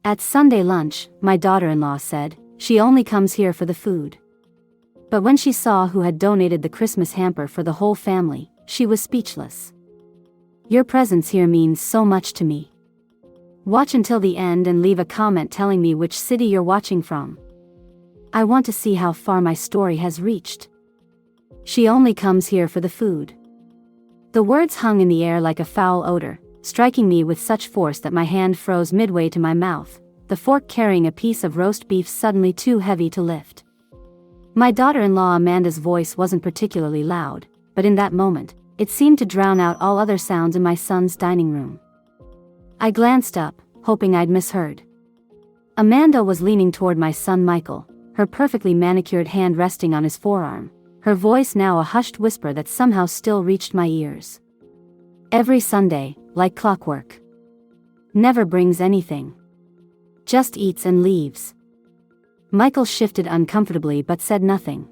At Sunday lunch, my daughter-in-law said, she only comes here for the food. But when she saw who had donated the Christmas hamper for the whole family, she was speechless. Your presence here means so much to me. Watch until the end and leave a comment telling me which city you're watching from. I want to see how far my story has reached. She only comes here for the food. The words hung in the air like a foul odor, striking me with such force that my hand froze midway to my mouth, the fork carrying a piece of roast beef suddenly too heavy to lift. My daughter-in-law Amanda's voice wasn't particularly loud, but in that moment, it seemed to drown out all other sounds in my son's dining room. I glanced up, hoping I'd misheard. Amanda was leaning toward my son Michael, her perfectly manicured hand resting on his forearm, her voice now a hushed whisper that somehow still reached my ears. Every Sunday, like clockwork. Never brings anything. Just eats and leaves. Michael shifted uncomfortably but said nothing.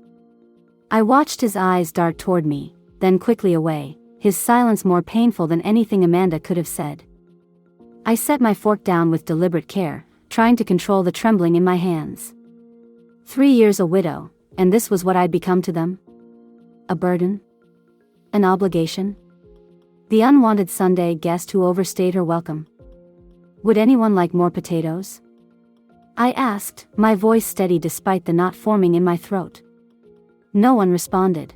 I watched his eyes dart toward me, then quickly away, his silence more painful than anything Amanda could have said. I set my fork down with deliberate care, trying to control the trembling in my hands. 3 years a widow, and this was what I'd become to them? A burden? An obligation? The unwanted Sunday guest who overstayed her welcome. Would anyone like more potatoes? I asked, my voice steady despite the knot forming in my throat. No one responded.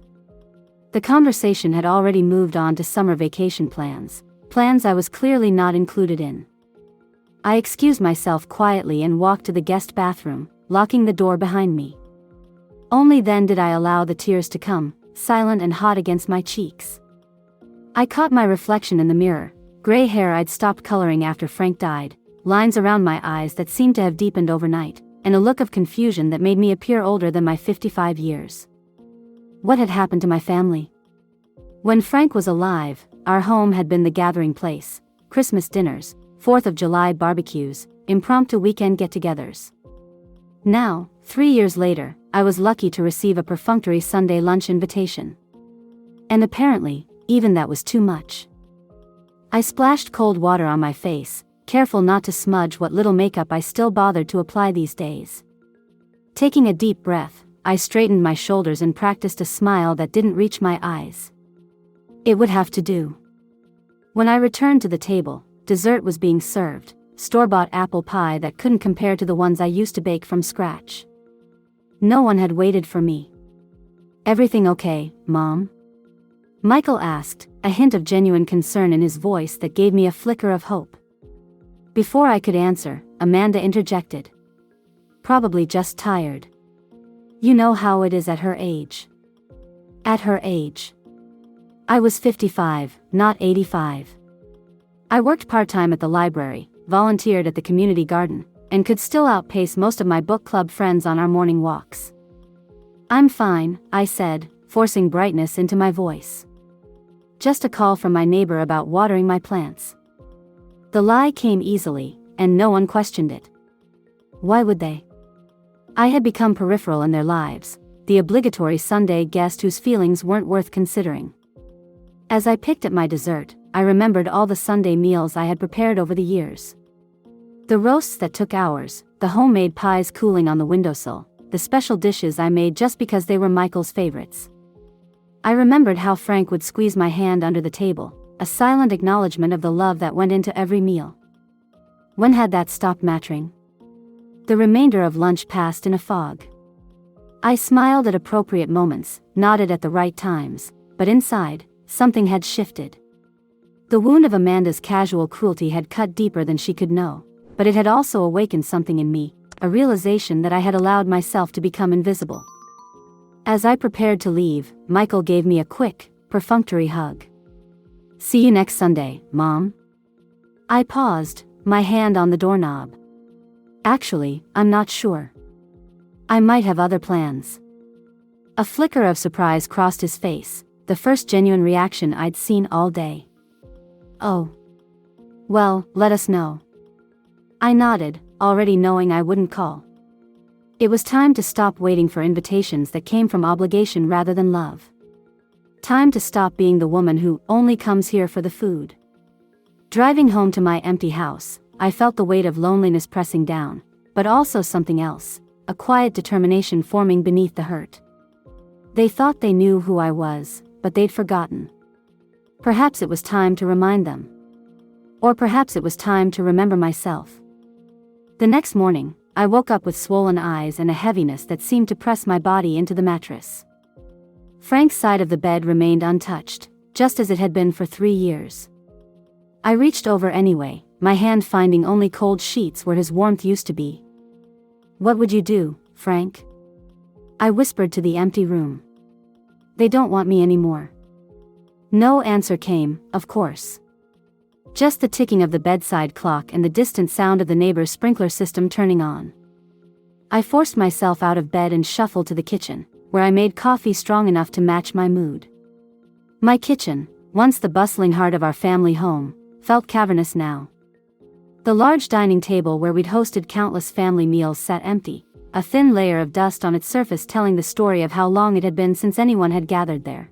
The conversation had already moved on to summer vacation plans I was clearly not included in. I excused myself quietly and walked to the guest bathroom, locking the door behind me. Only then did I allow the tears to come, silent and hot against my cheeks. I caught my reflection in the mirror, gray hair I'd stopped coloring after Frank died, lines around my eyes that seemed to have deepened overnight, and a look of confusion that made me appear older than my 55 years. What had happened to my family? When Frank was alive, our home had been the gathering place, Christmas dinners, 4th of July barbecues, impromptu weekend get-togethers. Now, 3 years later, I was lucky to receive a perfunctory Sunday lunch invitation. And apparently, even that was too much. I splashed cold water on my face, careful not to smudge what little makeup I still bothered to apply these days. Taking a deep breath, I straightened my shoulders and practiced a smile that didn't reach my eyes. It would have to do. When I returned to the table, dessert was being served, store-bought apple pie that couldn't compare to the ones I used to bake from scratch. No one had waited for me. Everything okay, Mom? Michael asked, a hint of genuine concern in his voice that gave me a flicker of hope. Before I could answer, Amanda interjected. Probably just tired. You know how it is at her age. At her age. I was 55, not 85. I worked part-time at the library, volunteered at the community garden, and could still outpace most of my book club friends on our morning walks. I'm fine, I said, forcing brightness into my voice. Just a call from my neighbor about watering my plants. The lie came easily, and no one questioned it. Why would they? I had become peripheral in their lives, the obligatory Sunday guest whose feelings weren't worth considering. As I picked at my dessert, I remembered all the Sunday meals I had prepared over the years. The roasts that took hours, the homemade pies cooling on the windowsill, the special dishes I made just because they were Michael's favorites. I remembered how Frank would squeeze my hand under the table, a silent acknowledgement of the love that went into every meal. When had that stopped mattering? The remainder of lunch passed in a fog. I smiled at appropriate moments, nodded at the right times, but inside, something had shifted. The wound of Amanda's casual cruelty had cut deeper than she could know, but it had also awakened something in me, a realization that I had allowed myself to become invisible. As I prepared to leave, Michael gave me a quick, perfunctory hug. See you next Sunday, Mom. I paused, my hand on the doorknob. Actually, I'm not sure. I might have other plans. A flicker of surprise crossed his face, the first genuine reaction I'd seen all day. Oh. Well, let us know. I nodded, already knowing I wouldn't call. It was time to stop waiting for invitations that came from obligation rather than love. Time to stop being the woman who only comes here for the food. Driving home to my empty house, I felt the weight of loneliness pressing down, but also something else, a quiet determination forming beneath the hurt. They thought they knew who I was, but they'd forgotten. Perhaps it was time to remind them. Or perhaps it was time to remember myself. The next morning, I woke up with swollen eyes and a heaviness that seemed to press my body into the mattress. Frank's side of the bed remained untouched, just as it had been for 3 years. I reached over anyway, my hand finding only cold sheets where his warmth used to be. "What would you do, Frank?" I whispered to the empty room. "They don't want me anymore." No answer came, of course. Just the ticking of the bedside clock and the distant sound of the neighbor's sprinkler system turning on. I forced myself out of bed and shuffled to the kitchen, where I made coffee strong enough to match my mood. My kitchen, once the bustling heart of our family home, felt cavernous now. The large dining table where we'd hosted countless family meals sat empty, a thin layer of dust on its surface telling the story of how long it had been since anyone had gathered there.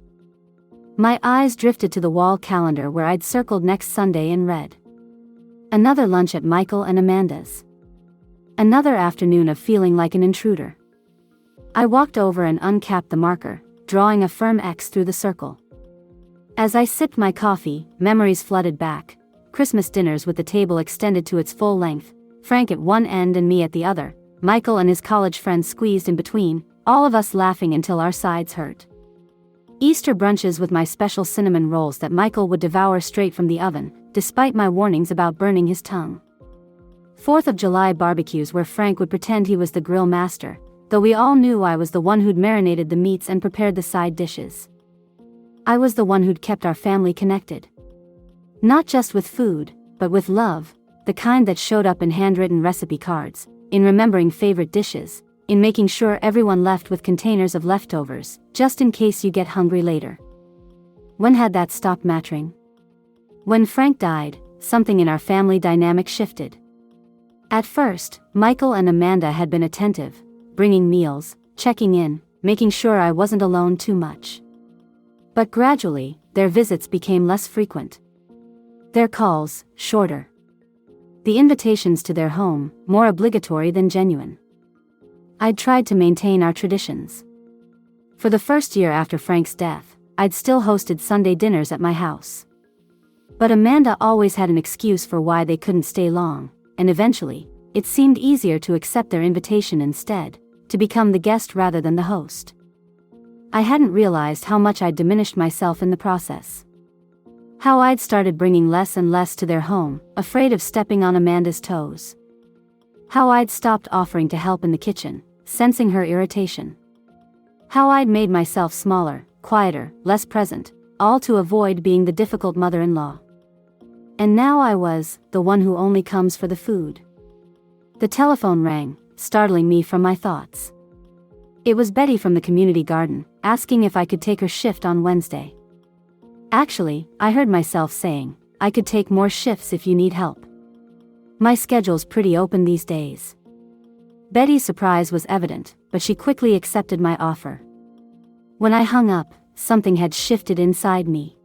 My eyes drifted to the wall calendar where I'd circled next Sunday and read. Another lunch at Michael and Amanda's. Another afternoon of feeling like an intruder. I walked over and uncapped the marker, drawing a firm X through the circle. As I sipped my coffee, memories flooded back. Christmas dinners with the table extended to its full length, Frank at one end and me at the other, Michael and his college friends squeezed in between, all of us laughing until our sides hurt. Easter brunches with my special cinnamon rolls that Michael would devour straight from the oven, despite my warnings about burning his tongue. 4th of July barbecues where Frank would pretend he was the grill master, though we all knew I was the one who'd marinated the meats and prepared the side dishes. I was the one who'd kept our family connected. Not just with food, but with love, the kind that showed up in handwritten recipe cards, in remembering favorite dishes, in making sure everyone left with containers of leftovers, just in case you get hungry later. When had that stopped mattering? When Frank died, something in our family dynamic shifted. At first, Michael and Amanda had been attentive, bringing meals, checking in, making sure I wasn't alone too much. But gradually, their visits became less frequent. Their calls, shorter. The invitations to their home, more obligatory than genuine. I'd tried to maintain our traditions. For the first year after Frank's death, I'd still hosted Sunday dinners at my house. But Amanda always had an excuse for why they couldn't stay long, and eventually, it seemed easier to accept their invitation instead, to become the guest rather than the host. I hadn't realized how much I'd diminished myself in the process. How I'd started bringing less and less to their home, afraid of stepping on Amanda's toes. How I'd stopped offering to help in the kitchen, sensing her irritation. How I'd made myself smaller, quieter, less present, all to avoid being the difficult mother-in-law. And now I was the one who only comes for the food. The telephone rang, startling me from my thoughts. It was Betty from the community garden, asking if I could take her shift on Wednesday. Actually, I heard myself saying, I could take more shifts if you need help. My schedule's pretty open these days. Betty's surprise was evident, but she quickly accepted my offer. When I hung up, something had shifted inside me.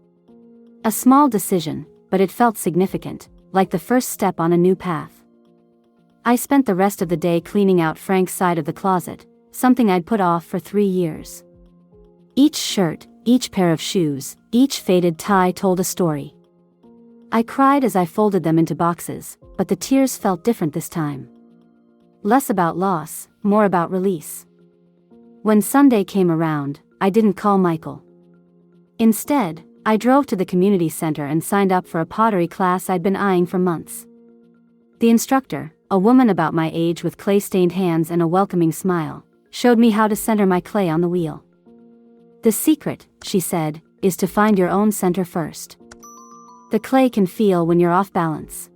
A small decision, but it felt significant, like the first step on a new path. I spent the rest of the day cleaning out Frank's side of the closet, something I'd put off for 3 years. Each shirt, each pair of shoes, each faded tie told a story. I cried as I folded them into boxes, but the tears felt different this time. Less about loss, more about release. When Sunday came around, I didn't call Michael. Instead, I drove to the community center and signed up for a pottery class I'd been eyeing for months. The instructor, a woman about my age with clay-stained hands and a welcoming smile, showed me how to center my clay on the wheel. The secret, she said, is to find your own center first. The clay can feel when you're off balance.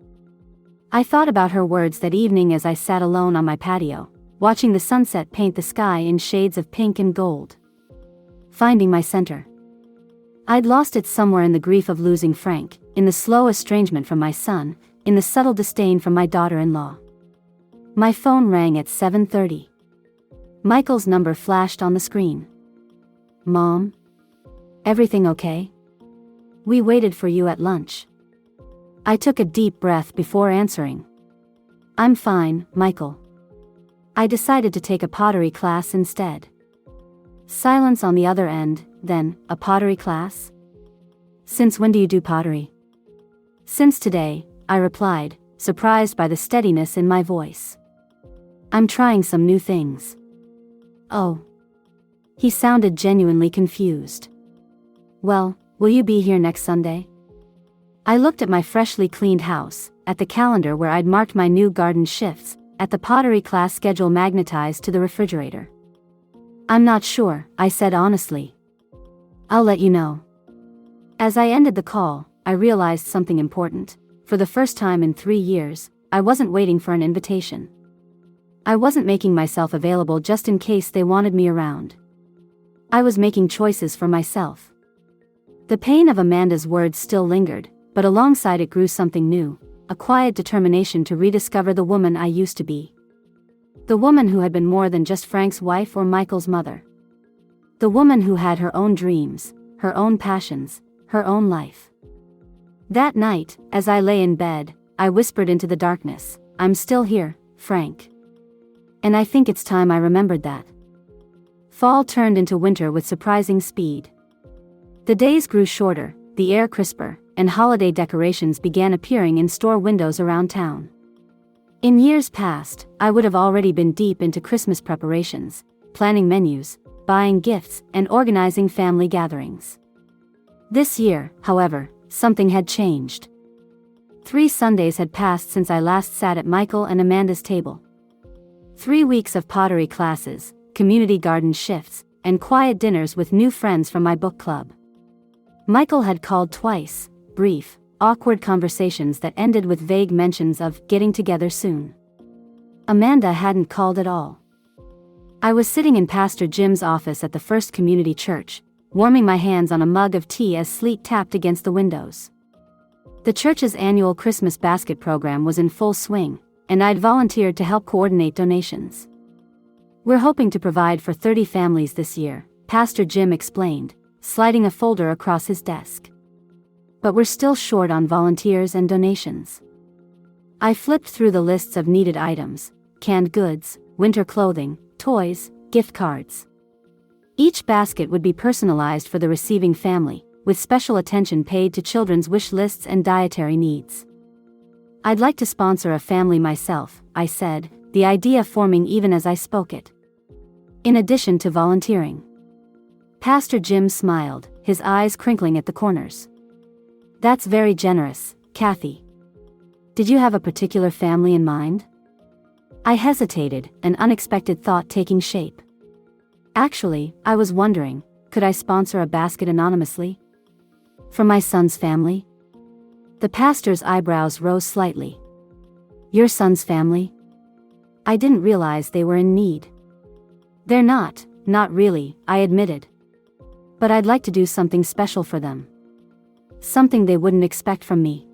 I thought about her words that evening as I sat alone on my patio, watching the sunset paint the sky in shades of pink and gold. Finding my center. I'd lost it somewhere in the grief of losing Frank, in the slow estrangement from my son, in the subtle disdain from my daughter-in-law. My phone rang at 7:30. Michael's number flashed on the screen. "Mom? Everything okay? We waited for you at lunch." I took a deep breath before answering. I'm fine, Michael. I decided to take a pottery class instead. Silence on the other end. Then, a pottery class? Since when do you do pottery? Since today, I replied, surprised by the steadiness in my voice. I'm trying some new things. Oh. He sounded genuinely confused. Well, will you be here next Sunday? I looked at my freshly cleaned house, at the calendar where I'd marked my new garden shifts, at the pottery class schedule magnetized to the refrigerator. I'm not sure, I said honestly. I'll let you know. As I ended the call, I realized something important. For the first time in 3 years, I wasn't waiting for an invitation. I wasn't making myself available just in case they wanted me around. I was making choices for myself. The pain of Amanda's words still lingered, but alongside it grew something new, a quiet determination to rediscover the woman I used to be. The woman who had been more than just Frank's wife or Michael's mother. The woman who had her own dreams, her own passions, her own life. That night, as I lay in bed, I whispered into the darkness, I'm still here, Frank. And I think it's time I remembered that. Fall turned into winter with surprising speed. The days grew shorter, the air crisper, and holiday decorations began appearing in store windows around town. In years past, I would have already been deep into Christmas preparations, planning menus, buying gifts, and organizing family gatherings. This year, however, something had changed. 3 Sundays had passed since I last sat at Michael and Amanda's table. 3 weeks of pottery classes, community garden shifts, and quiet dinners with new friends from my book club. Michael had called twice, brief, awkward conversations that ended with vague mentions of getting together soon. Amanda hadn't called at all. I was sitting in Pastor Jim's office at the First Community Church, warming my hands on a mug of tea as sleet tapped against the windows. The church's annual Christmas basket program was in full swing, and I'd volunteered to help coordinate donations. We're hoping to provide for 30 families this year, Pastor Jim explained, sliding a folder across his desk. But we're still short on volunteers and donations. I flipped through the lists of needed items, canned goods, winter clothing, toys, gift cards. Each basket would be personalized for the receiving family, with special attention paid to children's wish lists and dietary needs. I'd like to sponsor a family myself, I said, the idea forming even as I spoke it. In addition to volunteering. Pastor Jim smiled, his eyes crinkling at the corners. That's very generous, Kathy. Did you have a particular family in mind? I hesitated, an unexpected thought taking shape. Actually, I was wondering, could I sponsor a basket anonymously? For my son's family? The pastor's eyebrows rose slightly. Your son's family? I didn't realize they were in need. They're not really, I admitted. But I'd like to do something special for them. Something they wouldn't expect from me.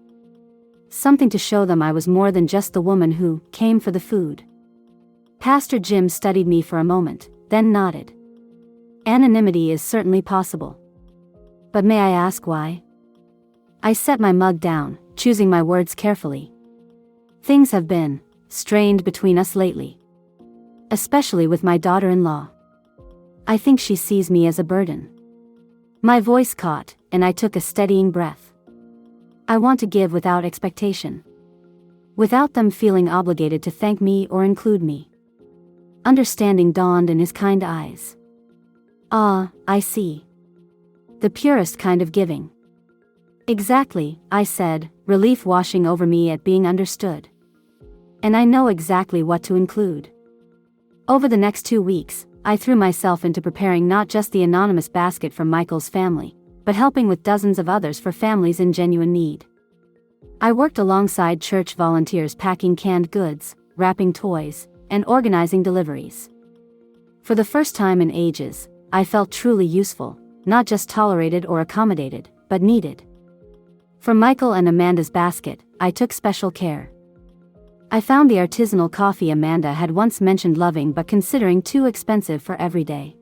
Something to show them I was more than just the woman who came for the food. Pastor Jim studied me for a moment, then nodded. Anonymity is certainly possible. But may I ask why? I set my mug down, choosing my words carefully. Things have been strained between us lately. Especially with my daughter-in-law. I think she sees me as a burden. My voice caught, and I took a steadying breath. I want to give without expectation. Without them feeling obligated to thank me or include me. Understanding dawned in his kind eyes. Ah, I see. The purest kind of giving. Exactly, I said, relief washing over me at being understood. And I know exactly what to include. Over the next 2 weeks, I threw myself into preparing not just the anonymous basket for Michael's family, but helping with dozens of others for families in genuine need. I worked alongside church volunteers packing canned goods, wrapping toys, and organizing deliveries. For the first time in ages, I felt truly useful, not just tolerated or accommodated, but needed. For Michael and Amanda's basket, I took special care. I found the artisanal coffee Amanda had once mentioned loving but considering too expensive for every day.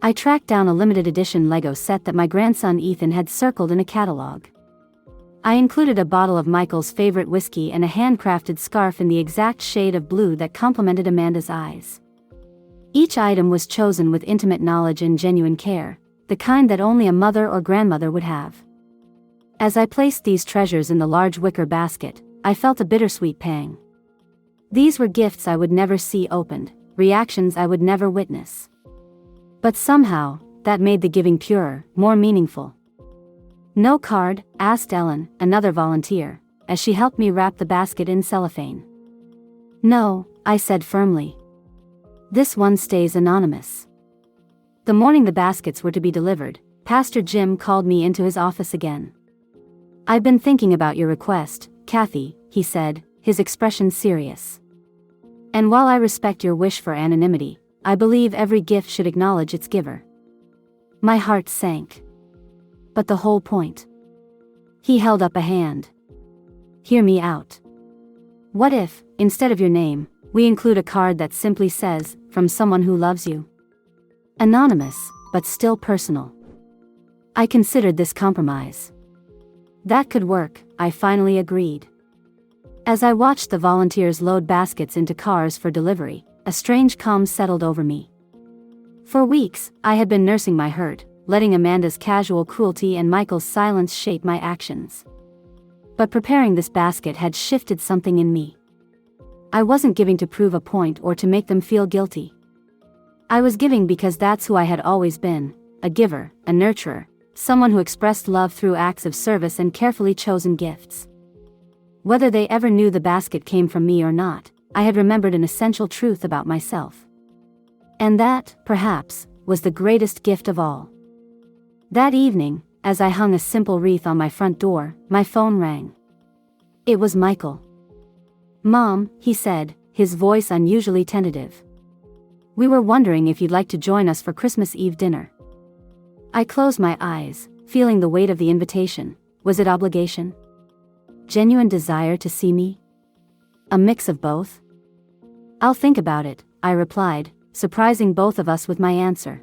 I tracked down a limited edition Lego set that my grandson Ethan had circled in a catalog. I included a bottle of Michael's favorite whiskey and a handcrafted scarf in the exact shade of blue that complemented Amanda's eyes. Each item was chosen with intimate knowledge and genuine care, the kind that only a mother or grandmother would have. As I placed these treasures in the large wicker basket, I felt a bittersweet pang. These were gifts I would never see opened, reactions I would never witness. But somehow, that made the giving purer, more meaningful. "No card?" asked Ellen, another volunteer, as she helped me wrap the basket in cellophane. "No," I said firmly. "This one stays anonymous." The morning the baskets were to be delivered, Pastor Jim called me into his office again. "I've been thinking about your request, Kathy," he said, his expression serious. "And while I respect your wish for anonymity, I believe every gift should acknowledge its giver." My heart sank. "But the whole point?" He held up a hand. "Hear me out. What if, instead of your name, we include a card that simply says, 'From someone who loves you'? Anonymous, but still personal." I considered this compromise. That could work, I finally agreed. As I watched the volunteers load baskets into cars for delivery, a strange calm settled over me. For weeks, I had been nursing my hurt, letting Amanda's casual cruelty and Michael's silence shape my actions. But preparing this basket had shifted something in me. I wasn't giving to prove a point or to make them feel guilty. I was giving because that's who I had always been, a giver, a nurturer, someone who expressed love through acts of service and carefully chosen gifts. Whether they ever knew the basket came from me or not, I had remembered an essential truth about myself. And that, perhaps, was the greatest gift of all. That evening, as I hung a simple wreath on my front door, my phone rang. It was Michael. "Mom," he said, his voice unusually tentative. "We were wondering if you'd like to join us for Christmas Eve dinner." I closed my eyes, feeling the weight of the invitation. Was it obligation? Genuine desire to see me? A mix of both? "I'll think about it," I replied, surprising both of us with my answer.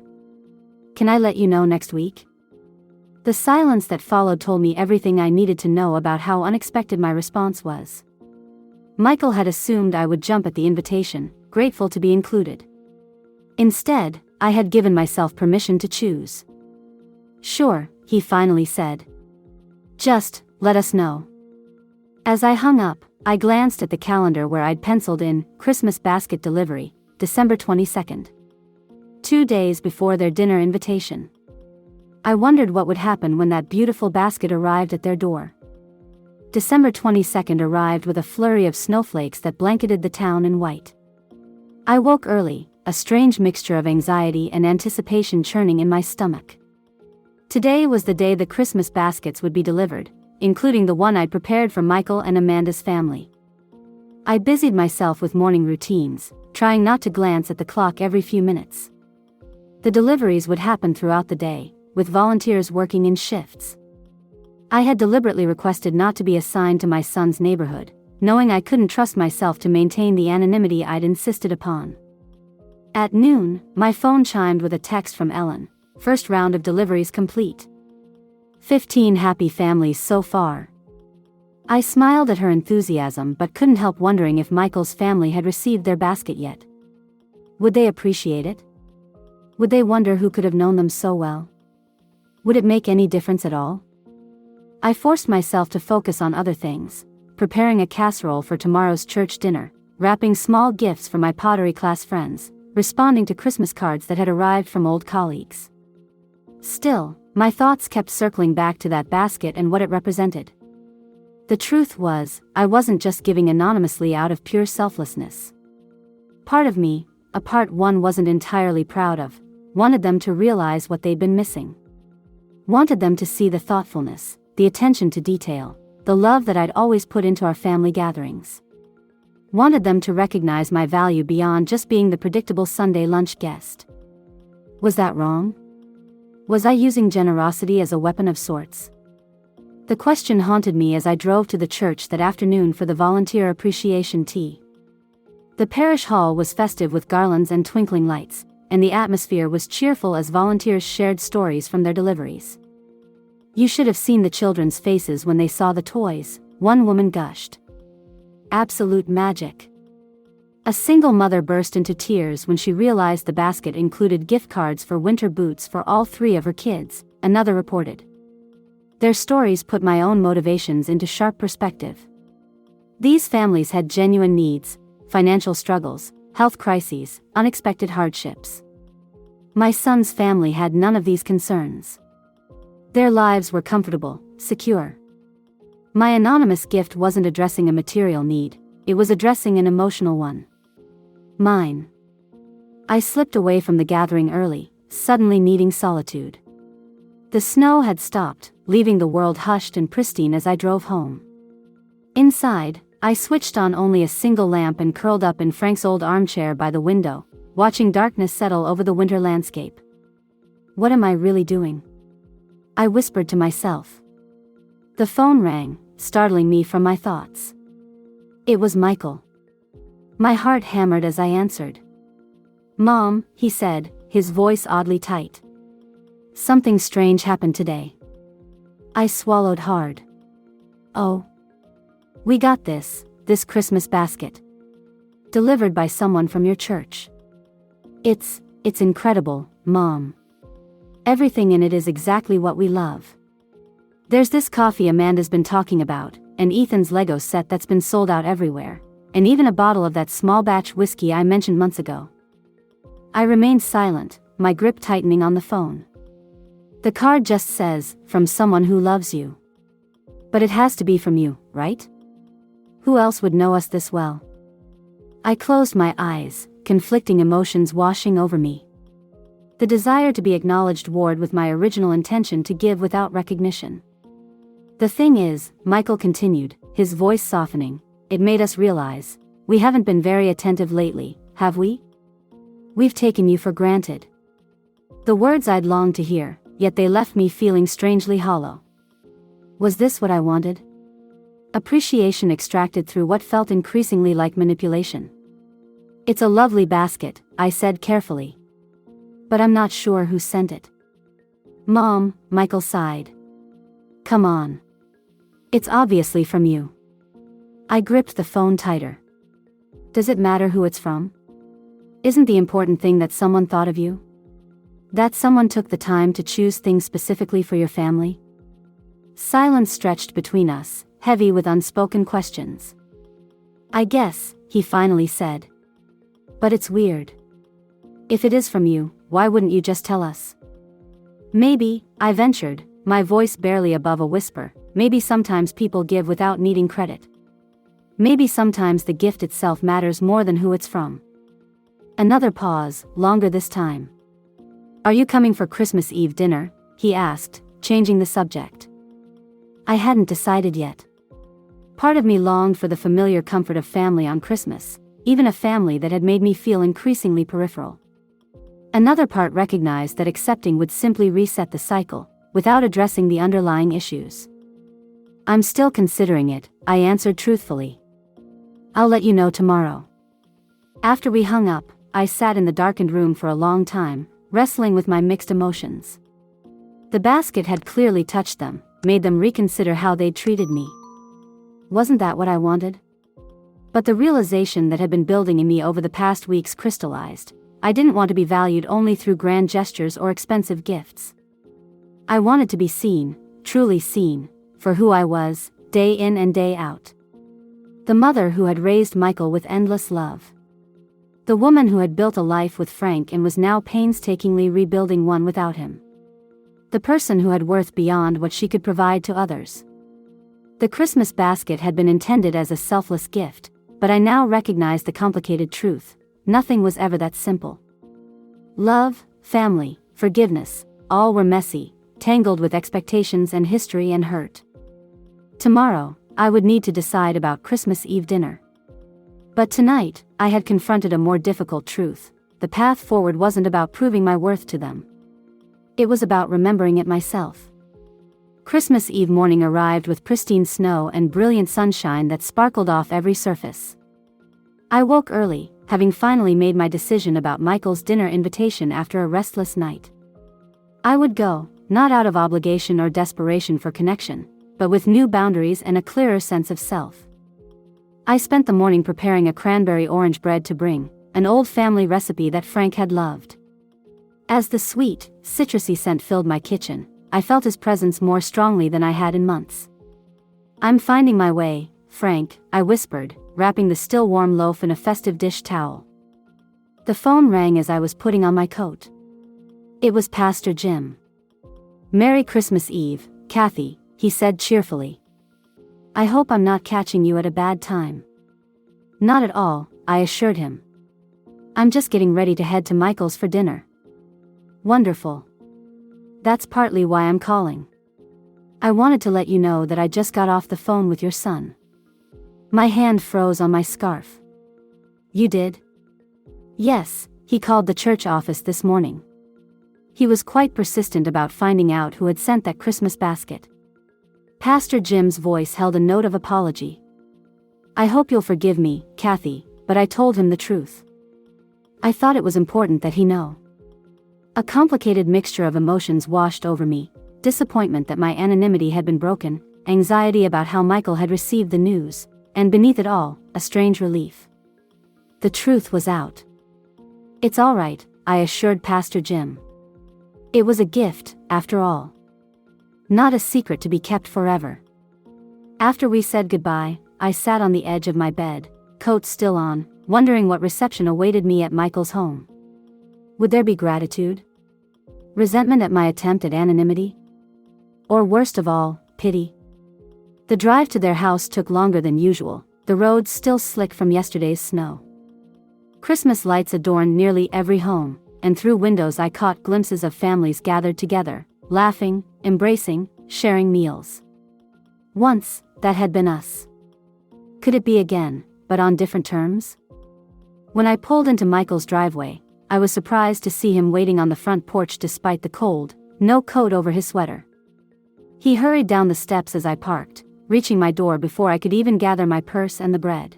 "Can I let you know next week?" The silence that followed told me everything I needed to know about how unexpected my response was. Michael had assumed I would jump at the invitation, grateful to be included. Instead, I had given myself permission to choose. "Sure," he finally said. "Just, let us know." As I hung up, I glanced at the calendar where I'd penciled in, Christmas basket delivery, December 22nd. 2 days before their dinner invitation. I wondered what would happen when that beautiful basket arrived at their door. December 22nd arrived with a flurry of snowflakes that blanketed the town in white. I woke early, a strange mixture of anxiety and anticipation churning in my stomach. Today was the day the Christmas baskets would be delivered, including the one I'd prepared for Michael and Amanda's family. I busied myself with morning routines, trying not to glance at the clock every few minutes. The deliveries would happen throughout the day, with volunteers working in shifts. I had deliberately requested not to be assigned to my son's neighborhood, knowing I couldn't trust myself to maintain the anonymity I'd insisted upon. At noon, my phone chimed with a text from Ellen. First round of deliveries complete. 15 happy families so far. I smiled at her enthusiasm but couldn't help wondering if Michael's family had received their basket yet. Would they appreciate it? Would they wonder who could have known them so well? Would it make any difference at all? I forced myself to focus on other things, preparing a casserole for tomorrow's church dinner, wrapping small gifts for my pottery class friends, responding to Christmas cards that had arrived from old colleagues. Still, my thoughts kept circling back to that basket and what it represented. The truth was, I wasn't just giving anonymously out of pure selflessness. Part of me, a part one wasn't entirely proud of, wanted them to realize what they'd been missing. Wanted them to see the thoughtfulness, the attention to detail, the love that I'd always put into our family gatherings. Wanted them to recognize my value beyond just being the predictable Sunday lunch guest. Was that wrong? Was I using generosity as a weapon of sorts? The question haunted me as I drove to the church that afternoon for the volunteer appreciation tea. The parish hall was festive with garlands and twinkling lights, and the atmosphere was cheerful as volunteers shared stories from their deliveries. You should have seen the children's faces when they saw the toys, one woman gushed. Absolute magic. A single mother burst into tears when she realized the basket included gift cards for winter boots for all 3 of her kids, another reported. Their stories put my own motivations into sharp perspective. These families had genuine needs, financial struggles, health crises, unexpected hardships. My son's family had none of these concerns. Their lives were comfortable, secure. My anonymous gift wasn't addressing a material need, it was addressing an emotional one. Mine. I slipped away from the gathering early, suddenly needing solitude. The snow had stopped, leaving the world hushed and pristine as I drove home. Inside, I switched on only a single lamp and curled up in Frank's old armchair by the window, watching darkness settle over the winter landscape. What am I really doing? I whispered to myself. The phone rang, startling me from my thoughts. It was Michael. My heart hammered as I answered. "Mom," he said, his voice oddly tight. "Something strange happened today." I swallowed hard. "Oh. We got this Christmas basket. Delivered by someone from your church. It's incredible, Mom. Everything in it is exactly what we love. There's this coffee Amanda's been talking about, and Ethan's Lego set that's been sold out everywhere, and even a bottle of that small batch whiskey I mentioned months ago." I remained silent, my grip tightening on the phone. "The card just says, from someone who loves you. But it has to be from you, right? Who else would know us this well?" I closed my eyes, conflicting emotions washing over me. The desire to be acknowledged warred with my original intention to give without recognition. "The thing is," Michael continued, his voice softening, "it made us realize, we haven't been very attentive lately, have we? We've taken you for granted." The words I'd longed to hear, yet they left me feeling strangely hollow. Was this what I wanted? Appreciation extracted through what felt increasingly like manipulation. "It's a lovely basket," I said carefully. "But I'm not sure who sent it." "Mom," Michael sighed. "Come on. It's obviously from you." I gripped the phone tighter. "Does it matter who it's from? Isn't the important thing that someone thought of you? That someone took the time to choose things specifically for your family?" Silence stretched between us, heavy with unspoken questions. "I guess," he finally said. "But it's weird. If it is from you, why wouldn't you just tell us?" "Maybe," I ventured, my voice barely above a whisper, "maybe sometimes people give without needing credit. Maybe sometimes the gift itself matters more than who it's from." Another pause, longer this time. "Are you coming for Christmas Eve dinner?" he asked, changing the subject. I hadn't decided yet. Part of me longed for the familiar comfort of family on Christmas, even a family that had made me feel increasingly peripheral. Another part recognized that accepting would simply reset the cycle, without addressing the underlying issues. "I'm still considering it," I answered truthfully. "I'll let you know tomorrow." After we hung up, I sat in the darkened room for a long time, wrestling with my mixed emotions. The basket had clearly touched them, made them reconsider how they'd treated me. Wasn't that what I wanted? But the realization that had been building in me over the past weeks crystallized. I didn't want to be valued only through grand gestures or expensive gifts. I wanted to be seen, truly seen, for who I was, day in and day out. The mother who had raised Michael with endless love. The woman who had built a life with Frank and was now painstakingly rebuilding one without him. The person who had worth beyond what she could provide to others. The Christmas basket had been intended as a selfless gift, but I now recognized the complicated truth: nothing was ever that simple. Love, family, forgiveness, all were messy, tangled with expectations and history and hurt. Tomorrow, I would need to decide about Christmas Eve dinner. But tonight, I had confronted a more difficult truth: the path forward wasn't about proving my worth to them. It was about remembering it myself. Christmas Eve morning arrived with pristine snow and brilliant sunshine that sparkled off every surface. I woke early, having finally made my decision about Michael's dinner invitation after a restless night. I would go, not out of obligation or desperation for connection, but with new boundaries and a clearer sense of self. I spent the morning preparing a cranberry orange bread to bring, an old family recipe that Frank had loved. As the sweet, citrusy scent filled my kitchen, I felt his presence more strongly than I had in months. "I'm finding my way, Frank," I whispered, wrapping the still warm loaf in a festive dish towel. The phone rang as I was putting on my coat. It was Pastor Jim. "Merry Christmas Eve, Kathy," he said cheerfully. "I hope I'm not catching you at a bad time." "Not at all," I assured him. "I'm just getting ready to head to Michael's for dinner." "Wonderful. That's partly why I'm calling. I wanted to let you know that I just got off the phone with your son." My hand froze on my scarf. "You did?" "Yes, he called the church office this morning. He was quite persistent about finding out who had sent that Christmas basket." Pastor Jim's voice held a note of apology. "I hope you'll forgive me, Kathy, but I told him the truth. I thought it was important that he know." A complicated mixture of emotions washed over me: disappointment that my anonymity had been broken, anxiety about how Michael had received the news, and beneath it all, a strange relief. The truth was out. "It's all right," I assured Pastor Jim. It was a gift, after all. Not a secret to be kept forever. After we said goodbye, I sat on the edge of my bed, coat still on, wondering what reception awaited me at Michael's home. Would there be gratitude? Resentment at my attempt at anonymity? Or worst of all, pity? The drive to their house took longer than usual, the roads still slick from yesterday's snow. Christmas lights adorned nearly every home, and through windows I caught glimpses of families gathered together, laughing, embracing, sharing meals. Once, that had been us. Could it be again, but on different terms? When I pulled into Michael's driveway, I was surprised to see him waiting on the front porch despite the cold, no coat over his sweater. He hurried down the steps as I parked, reaching my door before I could even gather my purse and the bread.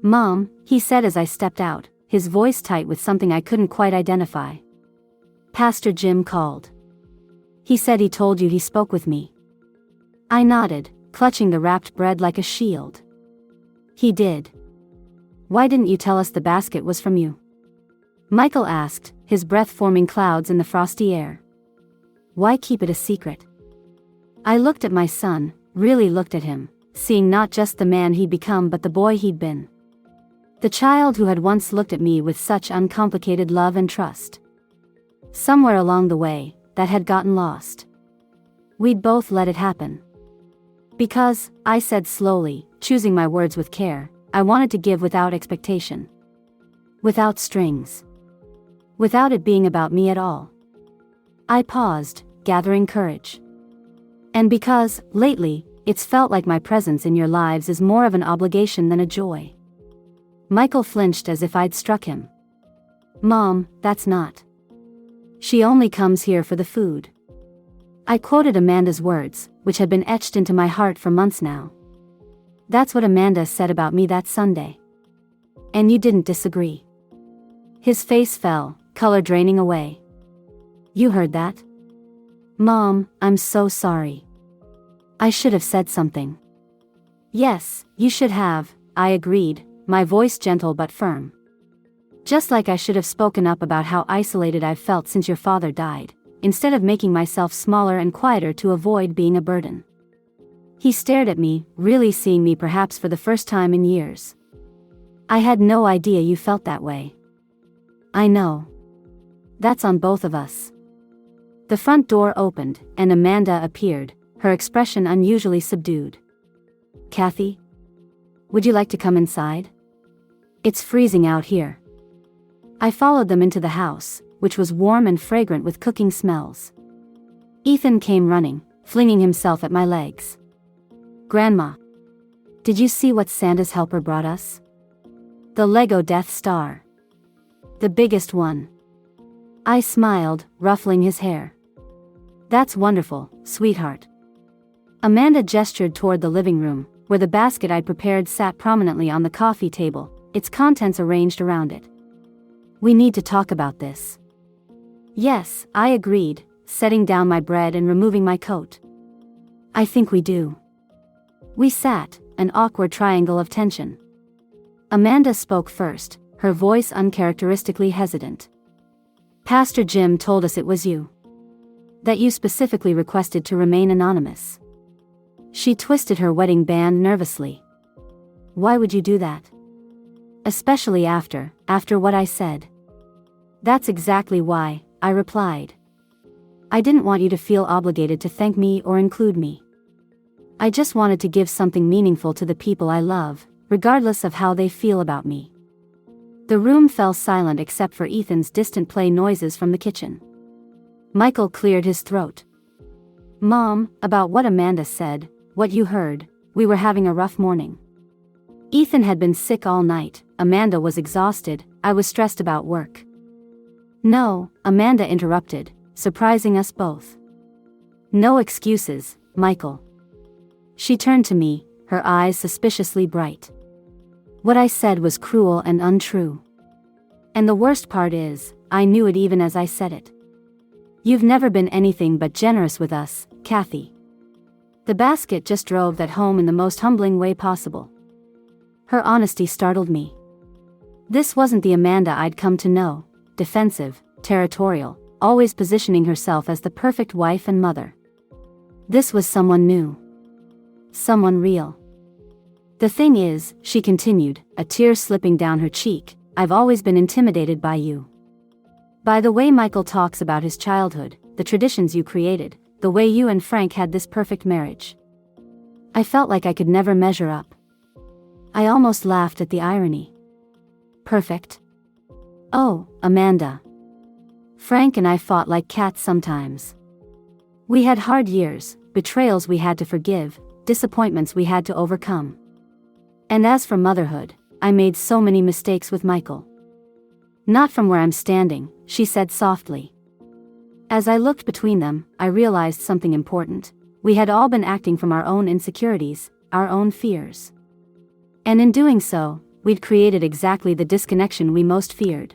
"Mom," he said as I stepped out, his voice tight with something I couldn't quite identify. "Pastor Jim called. He said he told you he spoke with me." I nodded, clutching the wrapped bread like a shield. "He did. Why didn't you tell us the basket was from you?" Michael asked, his breath forming clouds in the frosty air. "Why keep it a secret?" I looked at my son, really looked at him, seeing not just the man he'd become but the boy he'd been. The child who had once looked at me with such uncomplicated love and trust. Somewhere along the way, that had gotten lost. We'd both let it happen. "Because," I said slowly, choosing my words with care, "I wanted to give without expectation. Without strings. Without it being about me at all." I paused, gathering courage. "And because, lately, it's felt like my presence in your lives is more of an obligation than a joy." Michael flinched as if I'd struck him. "Mom, that's not. She only comes here for the food." I quoted Amanda's words, which had been etched into my heart for months now. "That's what Amanda said about me that Sunday. And you didn't disagree." His face fell, color draining away. "You heard that?" "Mom, I'm so sorry. I should have said something." "Yes, you should have," I agreed, my voice gentle but firm. "Just like I should have spoken up about how isolated I've felt since your father died, instead of making myself smaller and quieter to avoid being a burden." He stared at me, really seeing me perhaps for the first time in years. "I had no idea you felt that way." "I know. That's on both of us." The front door opened, and Amanda appeared, her expression unusually subdued. "Kathy? Would you like to come inside? It's freezing out here." I followed them into the house, which was warm and fragrant with cooking smells. Ethan came running, flinging himself at my legs. "Grandma! Did you see what Santa's helper brought us? The Lego Death Star. The biggest one." I smiled, ruffling his hair. "That's wonderful, sweetheart." Amanda gestured toward the living room, where the basket I'd prepared sat prominently on the coffee table, its contents arranged around it. "We need to talk about this." "Yes," I agreed, setting down my bread and removing my coat. I think we do. We sat, an awkward triangle of tension. Amanda spoke first, her voice uncharacteristically hesitant. Pastor Jim told us it was you. That you specifically requested to remain anonymous. She twisted her wedding band nervously. Why would you do that? Especially after what I said. That's exactly why, I replied. I didn't want you to feel obligated to thank me or include me. I just wanted to give something meaningful to the people I love, regardless of how they feel about me. The room fell silent except for Ethan's distant play noises from the kitchen. Michael cleared his throat. Mom, about what Amanda said, what you heard, we were having a rough morning. Ethan had been sick all night, Amanda was exhausted, I was stressed about work. No, Amanda interrupted, surprising us both. No excuses, Michael. She turned to me, her eyes suspiciously bright. What I said was cruel and untrue. And the worst part is, I knew it even as I said it. You've never been anything but generous with us, Kathy. The basket just drove that home in the most humbling way possible. Her honesty startled me. This wasn't the Amanda I'd come to know, defensive, territorial, always positioning herself as the perfect wife and mother. This was someone new. Someone real. The thing is, she continued, a tear slipping down her cheek, I've always been intimidated by you. By the way Michael talks about his childhood, the traditions you created, the way you and Frank had this perfect marriage. I felt like I could never measure up. I almost laughed at the irony. Perfect? Oh, Amanda. Frank and I fought like cats sometimes. We had hard years, betrayals we had to forgive, disappointments we had to overcome. And as for motherhood, I made so many mistakes with Michael. Not from where I'm standing, she said softly. As I looked between them, I realized something important. We had all been acting from our own insecurities, our own fears. And in doing so, we'd created exactly the disconnection we most feared.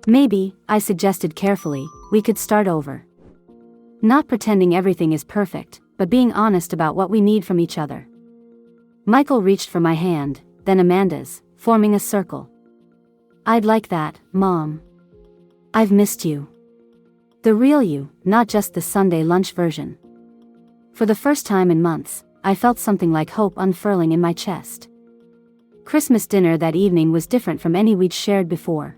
Maybe, I suggested carefully, we could start over. Not pretending everything is perfect, but being honest about what we need from each other. Michael reached for my hand, then Amanda's, forming a circle. I'd like that, Mom. I've missed you. The real you, not just the Sunday lunch version. For the first time in months, I felt something like hope unfurling in my chest. Christmas dinner that evening was different from any we'd shared before.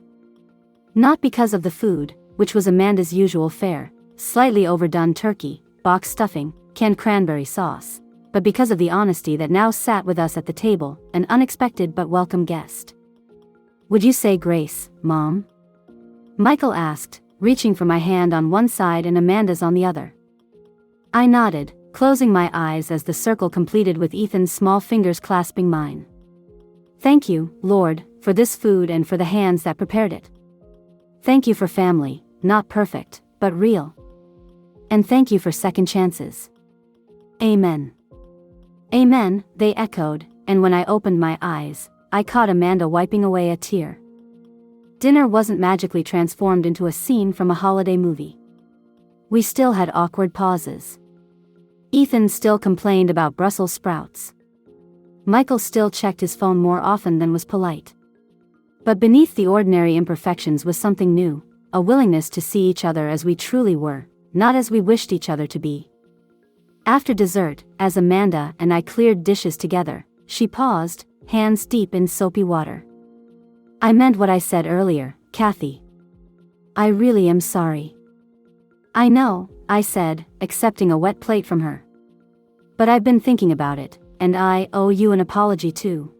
Not because of the food, which was Amanda's usual fare, slightly overdone turkey, box stuffing, canned cranberry sauce, but because of the honesty that now sat with us at the table, an unexpected but welcome guest. Would you say grace, Mom? Michael asked, reaching for my hand on one side and Amanda's on the other. I nodded, closing my eyes as the circle completed with Ethan's small fingers clasping mine. Thank you, Lord, for this food and for the hands that prepared it. Thank you for family, not perfect, but real. And thank you for second chances. Amen. Amen, they echoed, and when I opened my eyes, I caught Amanda wiping away a tear. Dinner wasn't magically transformed into a scene from a holiday movie. We still had awkward pauses. Ethan still complained about Brussels sprouts. Michael still checked his phone more often than was polite. But beneath the ordinary imperfections was something new, a willingness to see each other as we truly were, not as we wished each other to be. After dessert, as Amanda and I cleared dishes together, she paused, hands deep in soapy water. I meant what I said earlier, Kathy. I really am sorry. I know, I said, accepting a wet plate from her. But I've been thinking about it, and I owe you an apology too.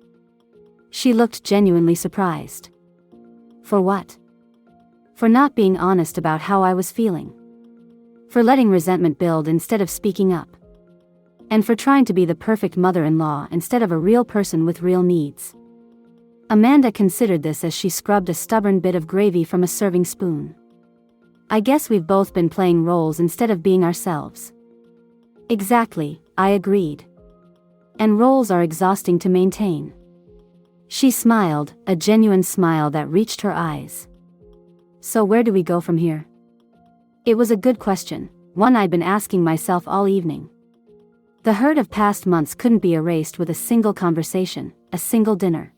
She looked genuinely surprised. For what? For not being honest about how I was feeling. For letting resentment build instead of speaking up. And for trying to be the perfect mother-in-law instead of a real person with real needs. Amanda considered this as she scrubbed a stubborn bit of gravy from a serving spoon. I guess we've both been playing roles instead of being ourselves. Exactly, I agreed. And roles are exhausting to maintain. She smiled, a genuine smile that reached her eyes. So where do we go from here? It was a good question, one I'd been asking myself all evening. The hurt of past months couldn't be erased with a single conversation, a single dinner.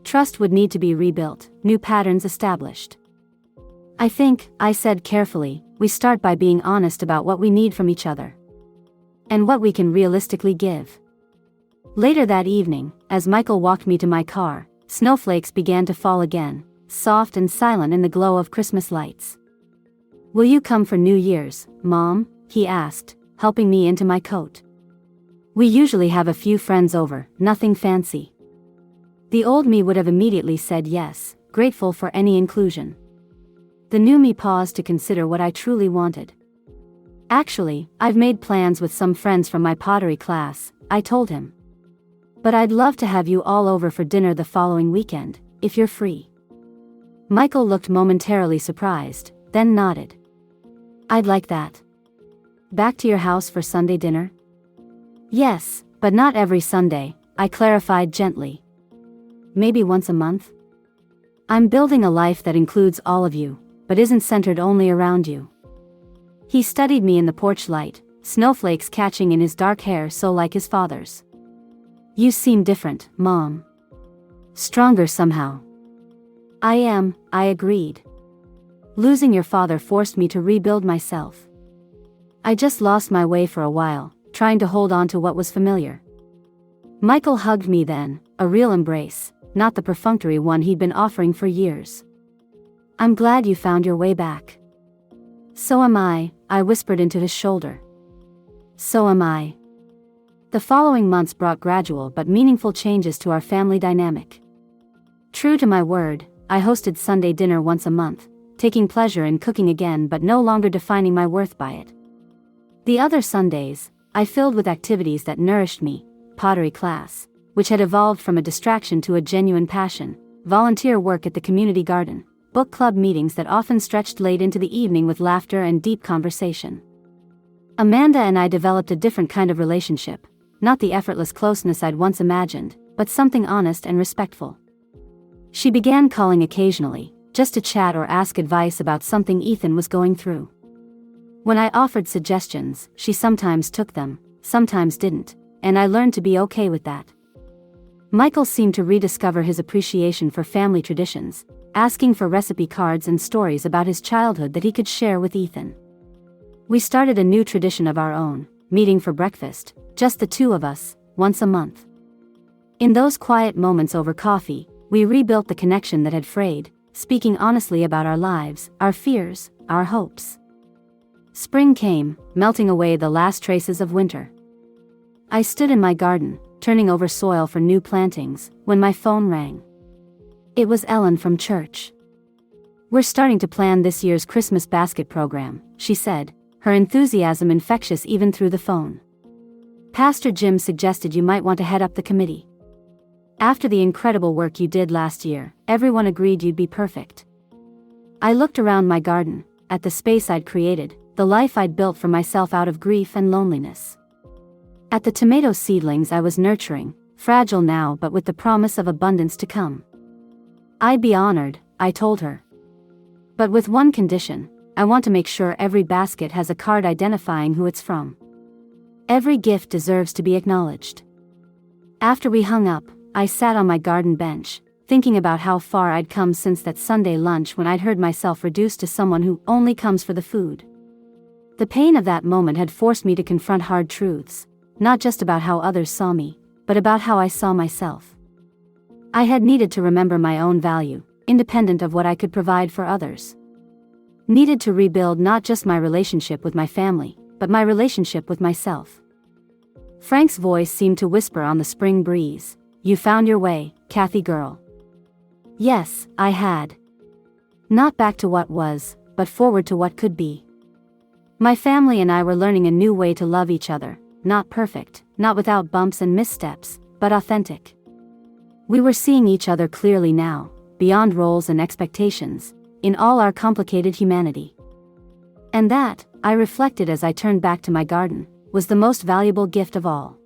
Trust would need to be rebuilt, new patterns established. I think, I said carefully, we start by being honest about what we need from each other. And what we can realistically give. Later that evening, as Michael walked me to my car, snowflakes began to fall again, soft and silent in the glow of Christmas lights. "Will you come for New Year's, Mom?" he asked, helping me into my coat. "We usually have a few friends over, nothing fancy." The old me would have immediately said yes, grateful for any inclusion. The new me paused to consider what I truly wanted. "Actually, I've made plans with some friends from my pottery class," I told him. "But I'd love to have you all over for dinner the following weekend, if you're free." Michael looked momentarily surprised, then nodded. "I'd like that." "Back to your house for Sunday dinner?" "Yes, but not every Sunday," I clarified gently. "Maybe once a month?" "I'm building a life that includes all of you, but isn't centered only around you." He studied me in the porch light, snowflakes catching in his dark hair so like his father's. "You seem different, Mom. Stronger somehow." "I am," I agreed. "Losing your father forced me to rebuild myself. I just lost my way for a while, trying to hold on to what was familiar." Michael hugged me then, a real embrace, not the perfunctory one he'd been offering for years. "I'm glad you found your way back." "So am I whispered into his shoulder. "So am I." The following months brought gradual but meaningful changes to our family dynamic. True to my word, I hosted Sunday dinner once a month, taking pleasure in cooking again but no longer defining my worth by it. The other Sundays, I filled with activities that nourished me: pottery class, which had evolved from a distraction to a genuine passion, volunteer work at the community garden, book club meetings that often stretched late into the evening with laughter and deep conversation. Amanda and I developed a different kind of relationship, not the effortless closeness I'd once imagined, but something honest and respectful. She began calling occasionally, just to chat or ask advice about something Ethan was going through. When I offered suggestions, she sometimes took them, sometimes didn't, and I learned to be okay with that. Michael seemed to rediscover his appreciation for family traditions, asking for recipe cards and stories about his childhood that he could share with Ethan. We started a new tradition of our own, meeting for breakfast, just the two of us, once a month. In those quiet moments over coffee, we rebuilt the connection that had frayed, speaking honestly about our lives, our fears, our hopes. Spring came, melting away the last traces of winter. I stood in my garden, turning over soil for new plantings, when my phone rang. It was Ellen from church. "We're starting to plan this year's Christmas basket program," she said, her enthusiasm infectious even through the phone. "Pastor Jim suggested you might want to head up the committee. After the incredible work you did last year, everyone agreed you'd be perfect." I looked around my garden, at the space I'd created, the life I'd built for myself out of grief and loneliness. At the tomato seedlings I was nurturing, fragile now but with the promise of abundance to come. "I'd be honored," I told her. "But with one condition: I want to make sure every basket has a card identifying who it's from. Every gift deserves to be acknowledged." After we hung up, I sat on my garden bench, thinking about how far I'd come since that Sunday lunch when I'd heard myself reduced to someone who only comes for the food. The pain of that moment had forced me to confront hard truths, not just about how others saw me, but about how I saw myself. I had needed to remember my own value, independent of what I could provide for others. Needed to rebuild not just my relationship with my family, but my relationship with myself. Frank's voice seemed to whisper on the spring breeze, "You found your way, Kathy girl." Yes, I had. Not back to what was, but forward to what could be. My family and I were learning a new way to love each other, not perfect, not without bumps and missteps, but authentic. We were seeing each other clearly now, beyond roles and expectations, in all our complicated humanity. And that, I reflected as I turned back to my garden, was the most valuable gift of all.